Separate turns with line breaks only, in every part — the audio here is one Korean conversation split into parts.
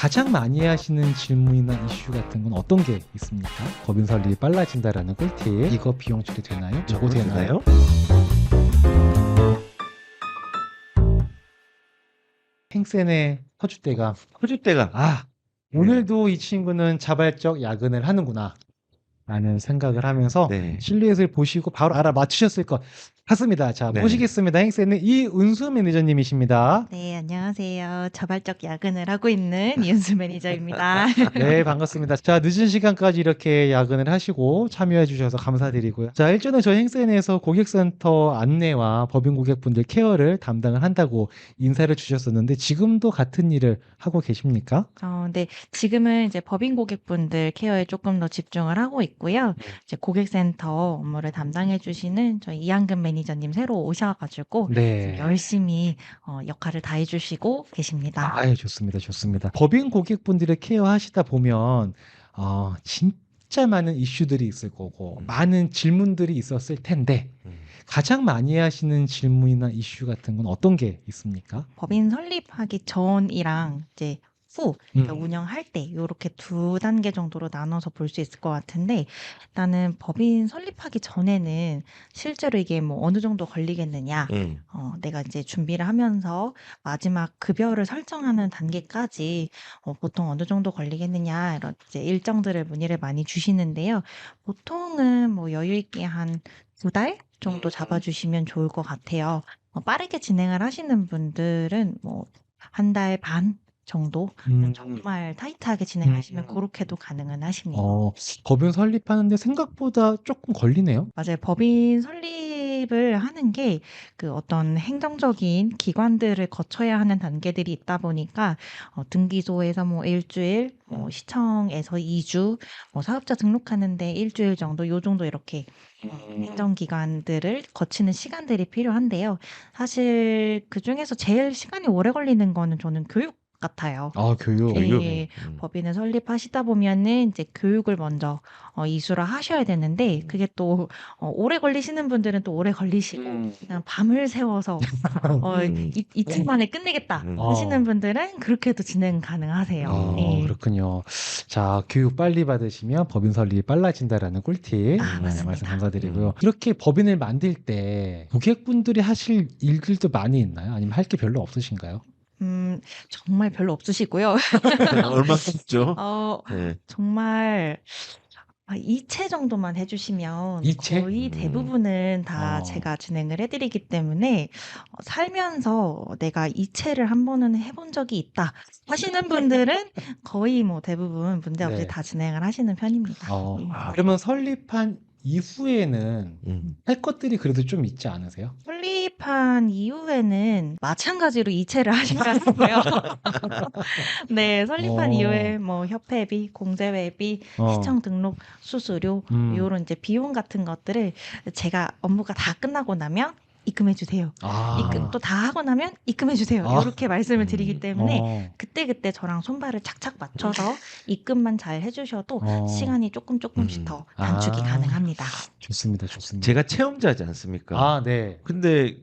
가장 많이 하시는 질문이나 이슈 같은 건 어떤 게 있습니까? 법인 설립이 빨라진다라는 꿀팁. 이거 비용 처리되나요? 저거 되나요? 행센의 터줏대감.
터줏대감.
오늘도 이 친구는 자발적 야근을 하는구나 라는 생각을 하면서
네.
실루엣을 보시고 바로 알아맞히셨을 것 같습니다. 자,
네.
모시겠습니다. 행센의 이은수 매니저님이십니다.
네, 안녕하세요. 자발적 야근을 하고 있는 이은수 매니저입니다.
네, 반갑습니다. 자, 늦은 시간까지 이렇게 야근을 하시고 참여해 주셔서 감사드리고요. 자, 일전에 저희 행센에서 고객센터 안내와 법인 고객분들 케어를 담당을 한다고 인사를 주셨었는데 지금도 같은 일을 하고 계십니까?
네, 지금은 이제 법인 고객분들 케어에 조금 더 집중을 하고 있고요. 이제 고객센터 업무를 담당해 주시는 저희 이한금 매니저님 새로 오셔가지고
네.
열심히 역할을 다 해주시고 계십니다.
아유, 좋습니다. 좋습니다. 법인 고객분들을 케어하시다 보면 진짜 많은 이슈들이 있을 거고 많은 질문들이 있었을 텐데 가장 많이 하시는 질문이나 이슈 같은 건 어떤 게 있습니까?
법인 설립하기 전이랑 이제 후 그러니까
음.
운영할 때 이렇게 두 단계 정도로 나눠서 볼 수 있을 것 같은데 일단은 법인 설립하기 전에는 실제로 이게 뭐 어느 정도 걸리겠느냐 내가 이제 준비를 하면서 마지막 급여를 설정하는 단계까지 보통 어느 정도 걸리겠느냐 이런 이제 일정들을 문의를 많이 주시는데요. 보통은 뭐 여유 있게 한 2달 정도 잡아주시면 좋을 것 같아요. 빠르게 진행을 하시는 분들은 뭐 1달 반 정도 정말 타이트하게 진행하시면 그렇게도 가능은 하십니다.
법인 설립하는데 생각보다 조금 걸리네요.
맞아요. 법인 설립을 하는 게 그 어떤 행정적인 기관들을 거쳐야 하는 단계들이 있다 보니까 등기소에서 뭐 일주일, 뭐 시청에서 2주, 뭐 사업자 등록하는데 일주일 정도, 요 정도 이렇게 행정기관들을 거치는 시간들이 필요한데요. 사실 그 중에서 제일 시간이 오래 걸리는 거는 저는 교육 같아요.
교육.
예, 법인을 설립하시다 보면은 이제 교육을 먼저 이수를 하셔야 되는데 그게 또 오래 걸리시는 분들은 또 오래 걸리시고 그냥 밤을 새워서 이틀 만에 끝내겠다 하시는 분들은 그렇게도 진행 가능하세요. 예.
그렇군요. 자, 교육 빨리 받으시면 법인 설립이 빨라진다라는 꿀팁
맞습니다.
말씀 감사드리고요. 이렇게 법인을 만들 때 고객분들이 하실 일들도 많이 있나요? 아니면 할 게 별로 없으신가요?
정말 별로 없으시고요.
얼마나 있죠? 네.
정말 이체 정도만 해주시면
이체?
거의 대부분은 다 제가 진행을 해드리기 때문에 살면서 내가 이체를 한 번은 해본 적이 있다 하시는 분들은 거의 뭐 대부분 문제없이
네.
다 진행을 하시는 편입니다.
그러면 설립한 이후에는 할 것들이 그래도 좀 있지 않으세요?
설립한 이후에는 마찬가지로 이체를 하셔야 하고요. 네, 설립한 이후에 뭐 협회비, 공제회비, 시청 등록 수수료 이런 이제 비용 같은 것들을 제가 업무가 다 끝나고 나면 입금해 주세요. 입금 또 다 하고 나면 입금해 주세요. 이렇게 말씀을 드리기 때문에 그때그때 저랑 손발을 착착 맞춰서 입금만 잘 해주셔도 시간이 조금씩 더 단축이 가능합니다.
좋습니다. 좋습니다.
제가 체험자지 않습니까?
네.
근데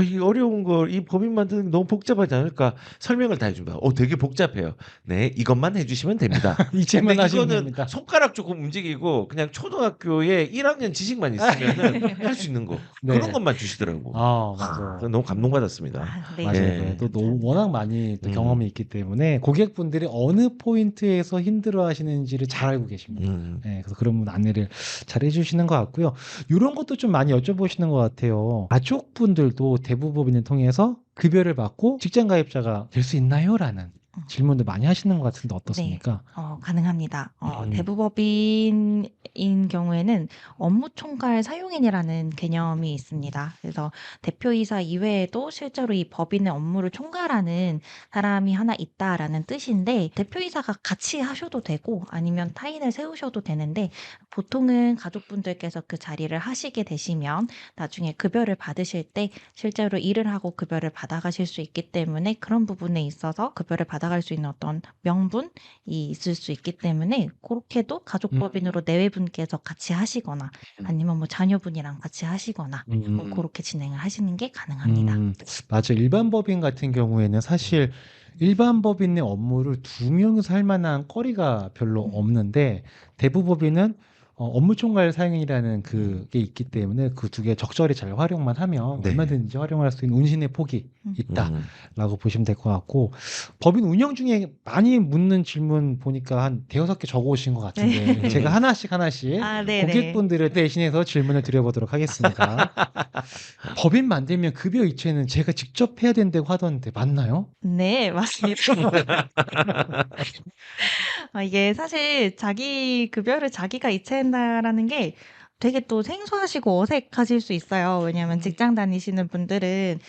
이 어려운 걸 이 법인 만드는 게 너무 복잡하지 않을까 설명을 다 해줍니다. 되게 복잡해요. 네, 이것만 해주시면 됩니다.
이체만
근데
하시면
이거는
됩니다.
손가락 조금 움직이고 그냥 초등학교에 1학년 지식만 있으면은 할 수 있는 거
네.
그런 것만 주시더라고.
맞아요.
그래서 너무 감동받았습니다.
네.
맞아요.
네.
또 워낙 많이 또 경험이 있기 때문에 고객분들이 어느 포인트에서 힘들어 하시는지를 잘 알고 계십니다. 네, 그래서 그런 분 안내를 잘 해주시는 것 같고요. 이런 것도 좀 많이 여쭤보시는 것 같아요. 가족분들도 대부법인을 통해서 급여를 받고 직장 가입자가 될 수 있나요? 라는 질문도 많이 하시는 것 같은데 어떻습니까?
가능합니다. 대부법인인 경우에는 업무총괄 사용인이라는 개념이 있습니다. 그래서 대표이사 이외에도 실제로 이 법인의 업무를 총괄하는 사람이 하나 있다라는 뜻인데 대표이사가 같이 하셔도 되고 아니면 타인을 세우셔도 되는데 보통은 가족분들께서 그 자리를 하시게 되시면 나중에 급여를 받으실 때 실제로 일을 하고 급여를 받아가실 수 있기 때문에 그런 부분에 있어서 급여를 받아갈 수 있는 어떤 명분이 있을 수 있기 때문에 그렇게도 가족법인으로 내외분께서 같이 하시거나 아니면 뭐 자녀분이랑 같이 하시거나 뭐 그렇게 진행을 하시는 게 가능합니다.
맞아요. 일반 법인 같은 경우에는 사실 일반 법인의 업무를 두 명이서 할 만한 거리가 별로 없는데 대부법인은 업무 총괄 사용이라는 그게 있기 때문에 그 두 개 적절히 잘 활용만 하면
네.
얼마든지 활용할 수 있는 운신의 폭이
음.
있다라고 보시면 될 것 같고 법인 운영 중에 많이 묻는 질문 보니까 한 대여섯 개 적어오신 것 같은데
네.
제가 하나씩
아, 네네.
고객분들을 대신해서 질문을 드려보도록 하겠습니다. 법인 만들면 급여 이체는 제가 직접 해야 된다고 하던데 맞나요?
네, 맞습니다. 이게 사실 자기 급여를 자기가 이체한다라는 게 되게 또 생소하시고 어색하실 수 있어요. 왜냐하면 직장 다니시는 분들은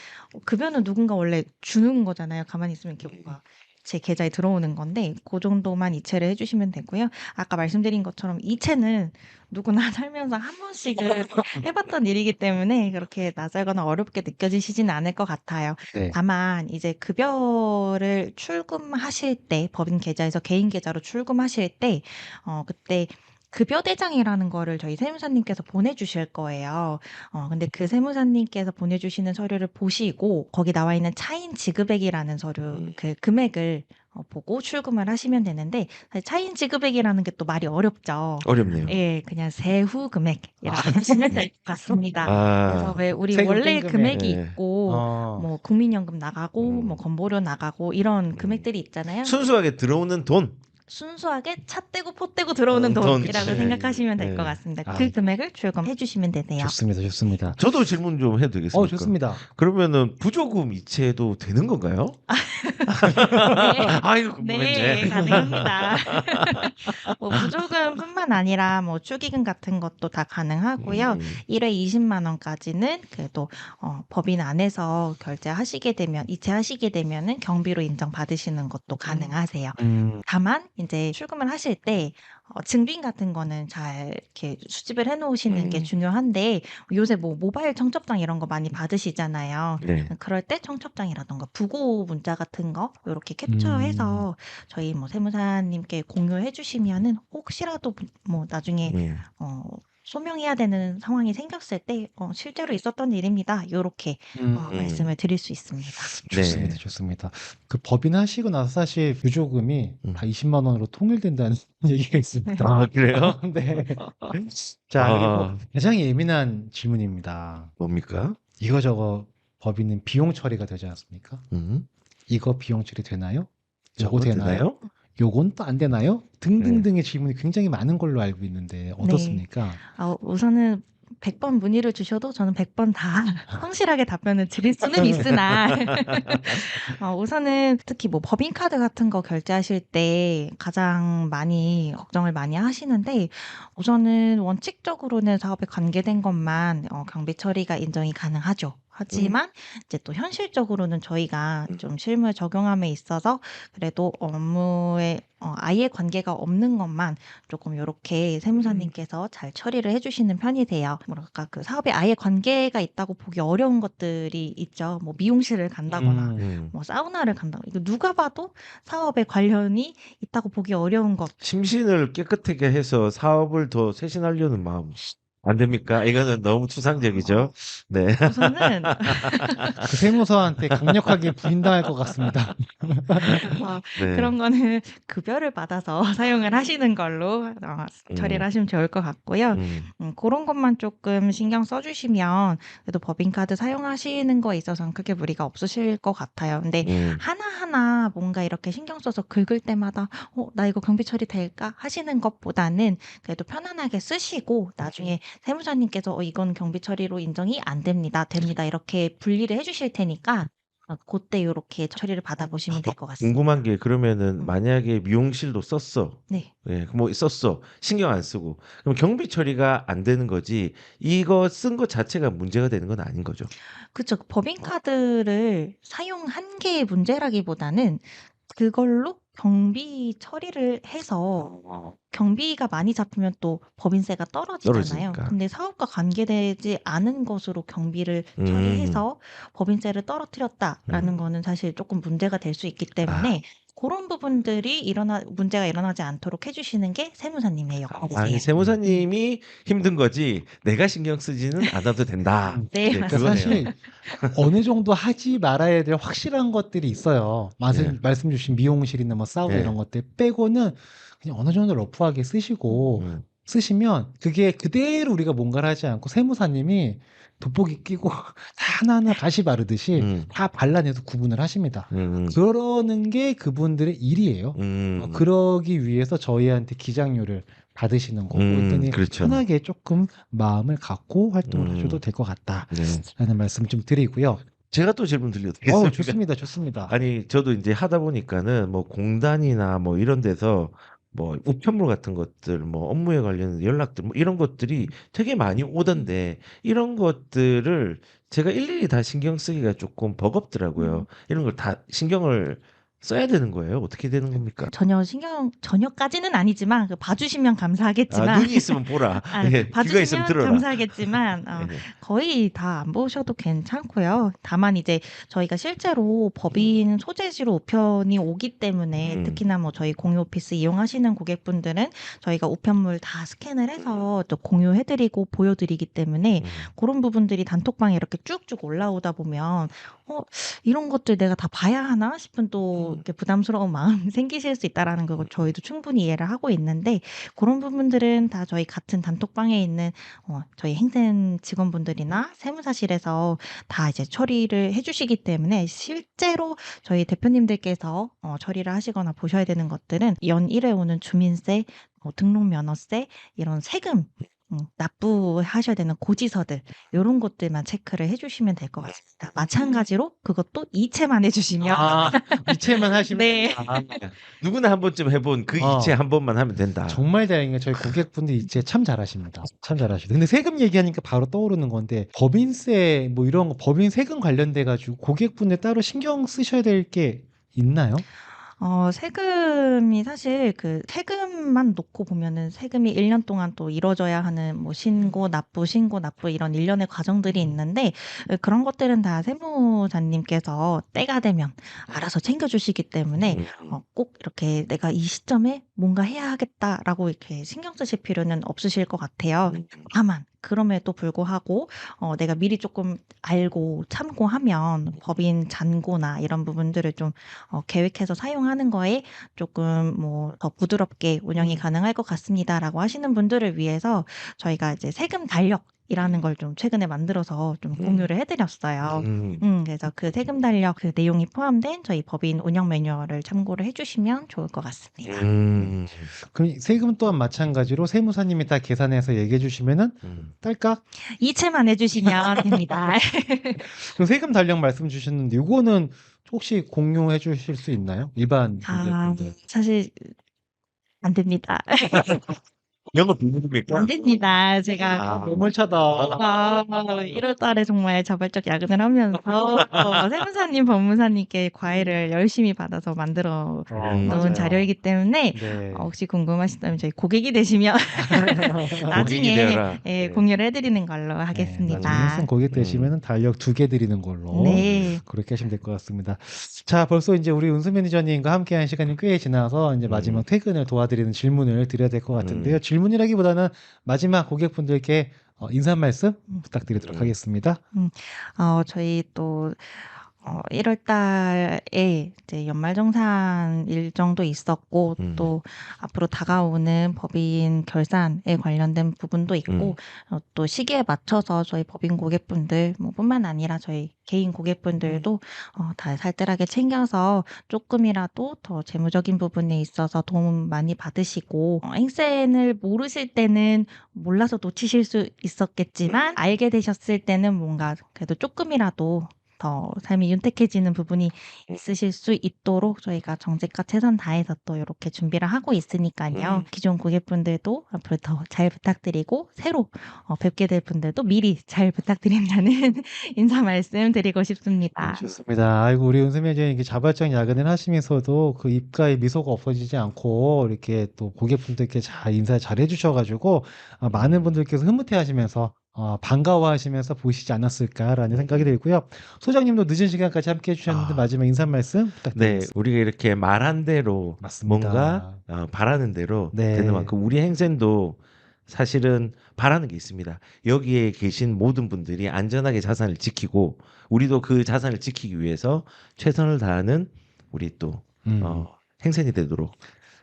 급여는 누군가 원래 주는 거잖아요. 가만히 있으면 이렇게 뭔가 제 계좌에 들어오는 건데 그 정도만 이체를 해주시면 되고요. 아까 말씀드린 것처럼 이체는 누구나 살면서 한 번씩은 해봤던 일이기 때문에 그렇게 낯설거나 어렵게 느껴지시지는 않을 것 같아요.
네.
다만 이제 급여를 출금하실 때 법인 계좌에서 개인 계좌로 출금하실 때 그때 급여 대장이라는 거를 저희 세무사님께서 보내주실 거예요. 근데 그 세무사님께서 보내주시는 서류를 보시고 거기 나와 있는 차인 지급액이라는 서류 그 금액을 보고 출금을 하시면 되는데 사실 차인 지급액이라는 게 또 말이 어렵죠.
어렵네요.
예, 그냥 세후 금액이라고 하시면 될 것 같습니다. 그래서
아,
왜 우리
세금
원래
뺀 금액.
금액이
예.
있고 뭐 국민연금 나가고 뭐 건보료 나가고 이런 금액들이 있잖아요.
순수하게 들어오는 돈.
순수하게 차 떼고 포 떼고 들어오는
돈,
돈이라고
그치.
생각하시면 될 것
네.
같습니다.
아,
그 금액을 출금해 주시면 되세요.
좋습니다, 좋습니다.
저도 질문 좀 해도 되겠습니까?
좋습니다.
그러면은 부조금 이체도 되는 건가요?
네.
아이고 궁금했네.
네, 가능합니다. 뭐 부조금뿐만 아니라 뭐 축의금 같은 것도 다 가능하고요. 1회 20만 원까지는 그래도 법인 안에서 결제하시게 되면 이체하시게 되면은 경비로 인정받으시는 것도 가능하세요. 다만 이제 출금을 하실 때 증빙 같은 거는 잘 이렇게 수집을 해 놓으시는 게 중요한데 요새 뭐 모바일 청첩장 이런 거 많이 받으시잖아요.
네.
그럴 때 청첩장이라든가 부고 문자 같은 거 요렇게 캡처해서 저희 뭐 세무사님께 공유해 주시면은 혹시라도 뭐 나중에 소명해야 되는 상황이 생겼을 때 실제로 있었던 일입니다. 요렇게 말씀을 드릴 수 있습니다.
좋습니다,
네.
좋습니다. 그 법인 하시고 나서 사실 부조금이 다 20만 원으로 통일된다는 얘기가 있습니다.
아 그래요?
네. 자,
아.
그리고 가장 예민한 질문입니다.
뭡니까?
이거저거 법인은 비용 처리가 되지 않습니까? 이거 비용 처리 되나요? 저거
저거
되나요? 요건 또 안 되나요? 등등등의 질문이 굉장히 많은 걸로 알고 있는데 어떻습니까?
우선은 100번 문의를 주셔도 저는 100번 다 성실하게 답변을 드릴 수는 있으나 우선은 특히 뭐 법인카드 같은 거 결제하실 때 가장 많이 걱정을 많이 하시는데 우선은 원칙적으로는 사업에 관계된 것만 경비 처리가 인정이 가능하죠. 하지만 이제 또 현실적으로는 저희가 좀 실무에 적용함에 있어서 그래도 업무에 아예 관계가 없는 것만 조금 요렇게 세무사님께서 잘 처리를 해주시는 편이세요. 뭐랄까 그 사업에 아예 관계가 있다고 보기 어려운 것들이 있죠. 뭐 미용실을 간다거나 뭐 사우나를 간다거나 이거 누가 봐도 사업에 관련이 있다고 보기 어려운 것.
심신을 깨끗하게 해서 사업을 더 쇄신하려는 마음 안 됩니까? 이거는 너무 추상적이죠. 네.
우선은
그 세무서한테 강력하게 부인당할 것 같습니다.
네.
그런 거는 급여를 받아서 사용을 하시는 걸로 처리를 하시면 좋을 것 같고요. 그런 것만 조금 신경 써주시면 그래도 법인카드 사용하시는 거에 있어서는 크게 무리가 없으실 것 같아요. 근데 하나하나 뭔가 이렇게 신경 써서 긁을 때마다 나 이거 경비 처리 될까 하시는 것보다는 그래도 편안하게 쓰시고 나중에 세무사님께서 이건 경비 처리로 인정이 안 됩니다. 됩니다. 이렇게 분리를 해주실 테니까 그때 요렇게 처리를 받아보시면 될 것 같습니다.
궁금한 게 그러면은 만약에 미용실도 썼어.
네.
예, 뭐 썼어. 신경 안 쓰고. 그럼 경비 처리가 안 되는 거지. 이거 쓴 것 자체가 문제가 되는 건 아닌 거죠.
그쵸. 법인카드를 사용한 게 문제라기보다는 그걸로 경비 처리를 해서 경비가 많이 잡히면 또 법인세가 떨어지잖아요.
떨어지니까.
근데 사업과 관계되지 않은 것으로 경비를 처리해서 법인세를 떨어뜨렸다라는 거는 사실 조금 문제가 될 수 있기 때문에 그런 부분들이 문제가 일어나지 않도록 해주시는 게 세무사님의 역할이세요.
세무사님이 힘든 거지 내가 신경 쓰지는 않아도 된다.
네,
네,
맞습니다.
그거네요.
사실 어느 정도 하지 말아야 될 확실한 것들이 있어요.
네.
말씀 주신 미용실이나 뭐 사우나
네.
이런 것들 빼고는 그냥 어느 정도 러프하게 쓰시고 쓰시면 그게 그대로 우리가 뭔가를 하지 않고 세무사님이 돋보기 끼고 다 하나하나 가시 바르듯이 다 발라내서 구분을 하십니다. 그러는 게 그분들의 일이에요. 그러기 위해서 저희한테 기장료를 받으시는 거고 그랬더니
그렇죠.
편하게 조금 마음을 갖고 활동을 하셔도 될 것 같다라는 말씀 좀 드리고요.
제가 또 질문 드려도 되겠습니까?
좋습니다. 좋습니다.
아니 저도 이제 하다 보니까는 뭐 공단이나 뭐 이런 데서 뭐 우편물 같은 것들 뭐 업무에 관련 연락들 뭐 이런 것들이 되게 많이 오던데 이런 것들을 제가 일일이 다 신경 쓰기가 조금 버겁더라고요. 이런 걸 다 신경을 써야 되는 거예요? 어떻게 되는 겁니까?
전혀까지는 아니지만 봐주시면 감사하겠지만
눈이 있으면 보라.
아,
예, 귀가 있으면
봐주시면
들어라.
감사하겠지만
네.
거의 다 안 보셔도 괜찮고요. 다만 이제 저희가 실제로 법인 소재지로 우편이 오기 때문에 특히나 뭐 저희 공유 오피스 이용하시는 고객분들은 저희가 우편물 다 스캔을 해서 또 공유해드리고 보여드리기 때문에 그런 부분들이 단톡방에 이렇게 쭉쭉 올라오다 보면 이런 것들 내가 다 봐야 하나 싶은 또 이렇게 부담스러운 마음이 생기실 수 있다라는 거 저희도 충분히 이해를 하고 있는데 그런 부분들은 다 저희 같은 단톡방에 있는 저희 행센 직원분들이나 세무사실에서 다 이제 처리를 해주시기 때문에 실제로 저희 대표님들께서 처리를 하시거나 보셔야 되는 것들은 연 1회 오는 주민세, 등록면허세 이런 세금 납부하셔야 되는 고지서들 이런 것들만 체크를 해주시면 될 것 같습니다. 마찬가지로 그것도 이체만 해주시면
이체만 하시면
네.
누구나 한 번쯤 해본 그 이체 한 번만 하면 된다.
정말 다행이에요. 저희 고객분들 이체 참 잘하십니다. 참 잘하시죠. 근데 세금 얘기하니까 바로 떠오르는 건데 법인세 뭐 이런 거 법인 세금 관련돼 가지고 고객분들 따로 신경 쓰셔야 될 게 있나요?
세금이 사실 그 세금만 놓고 보면은 세금이 1년 동안 또 이뤄져야 하는 뭐 신고, 납부 이런 일련의 과정들이 있는데 그런 것들은 다 세무사님께서 때가 되면 알아서 챙겨주시기 때문에 꼭 이렇게 내가 이 시점에 뭔가 해야 하겠다라고 이렇게 신경 쓰실 필요는 없으실 것 같아요. 다만 그럼에도 불구하고 내가 미리 조금 알고 참고하면 법인 잔고나 이런 부분들을 좀 계획해서 사용하는 거에 조금 뭐 더 부드럽게 운영이 가능할 것 같습니다라고 하시는 분들을 위해서 저희가 이제 세금 달력이라는 걸 좀 최근에 만들어서 좀 공유를 해드렸어요. 그래서 그 세금 달력 그 내용이 포함된 저희 법인 운영 매뉴얼을 참고를 해주시면 좋을 것 같습니다.
그럼 세금 또한 마찬가지로 세무사님이 다 계산해서 얘기해 주시면은 딸깍
이체만 해주시면 됩니다.
그럼 세금 달력 말씀 주셨는데 이거는 혹시 공유해 주실 수 있나요? 일반 고객분들.
사실 안 됩니다.
영업 비밀입니까?
안 됩니다. 제가
매몰차다.
1월 달에 정말 자발적 야근을 하면서 세무사님, 법무사님께 과외를 열심히 받아서 만들어 놓은
맞아요.
자료이기 때문에
네.
혹시 궁금하시다면 저희 고객이 되시면
고객이
나중에
되어라.
공유를 해드리는 걸로
나중에
하겠습니다.
항상 고객 되시면 달력 2개 드리는 걸로
네.
그렇게 하시면 될 것 같습니다. 자, 벌써 이제 우리 은수 매니저님과 함께한 시간이 꽤 지나서 이제 마지막 퇴근을 도와드리는 질문을 드려야 될 것 같은데요. 질문이라기보다는 마지막 고객분들께 인사 말씀 부탁드리도록 하겠습니다.
저희 또 1월 달에 이제 연말정산 일정도 있었고 또 앞으로 다가오는 법인 결산에 관련된 부분도 있고 또 시기에 맞춰서 저희 법인 고객분들 뿐만 아니라 저희 개인 고객분들도 다 살뜰하게 챙겨서 조금이라도 더 재무적인 부분에 있어서 도움 많이 받으시고 행센을 모르실 때는 몰라서 놓치실 수 있었겠지만 알게 되셨을 때는 뭔가 그래도 조금이라도 더 삶이 윤택해지는 부분이 있으실 수 있도록 저희가 정직과 최선 다해서 또 이렇게 준비를 하고 있으니까요. 기존 고객분들도 앞으로 더 잘 부탁드리고 새로 뵙게 될 분들도 미리 잘 부탁드린다는 인사 말씀 드리고 싶습니다.
좋습니다. 아이고 우리 은수 매니저님 이렇게 자발적 야근을 하시면서도 그 입가에 미소가 없어지지 않고 이렇게 또 고객분들께 잘 인사 잘 해주셔가지고 많은 분들께서 흐뭇해하시면서 반가워하시면서 보시지 않았을까라는 생각이 들고요. 소장님도 늦은 시간까지 함께 해주셨는데 마지막 인사 말씀
네,
부탁드리겠습니다.
우리가 이렇게 말한 대로
맞습니다.
뭔가 바라는 대로
네.
되는 만큼 우리 행센도 사실은 바라는 게 있습니다. 여기에 계신 모든 분들이 안전하게 자산을 지키고 우리도 그 자산을 지키기 위해서 최선을 다하는 우리 또 행센이 되도록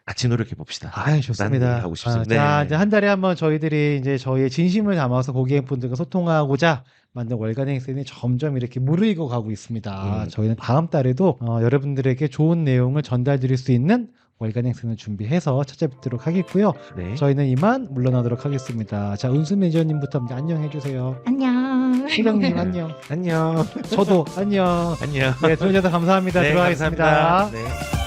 같이 노력해 봅시다.
좋습니다.
라는 얘기 하고 싶습니다.
자,
네.
이제 한 달에 한번 저희들이 이제 저희의 진심을 담아서 고객분들과 소통하고자 만든 월간 행센이 점점 이렇게 무르익어 가고 있습니다. 저희는 다음 달에도 여러분들에게 좋은 내용을 전달드릴 수 있는 월간 행센을 준비해서 찾아뵙도록 하겠고요.
네.
저희는 이만 물러나도록 하겠습니다. 자, 은수 매니저님부터 안녕 해주세요.
안녕.
소장님 안녕.
안녕.
저도 안녕.
안녕.
네, 들어주셔서 감사합니다.
네,
들어가겠습니다.
감사합니다. 네.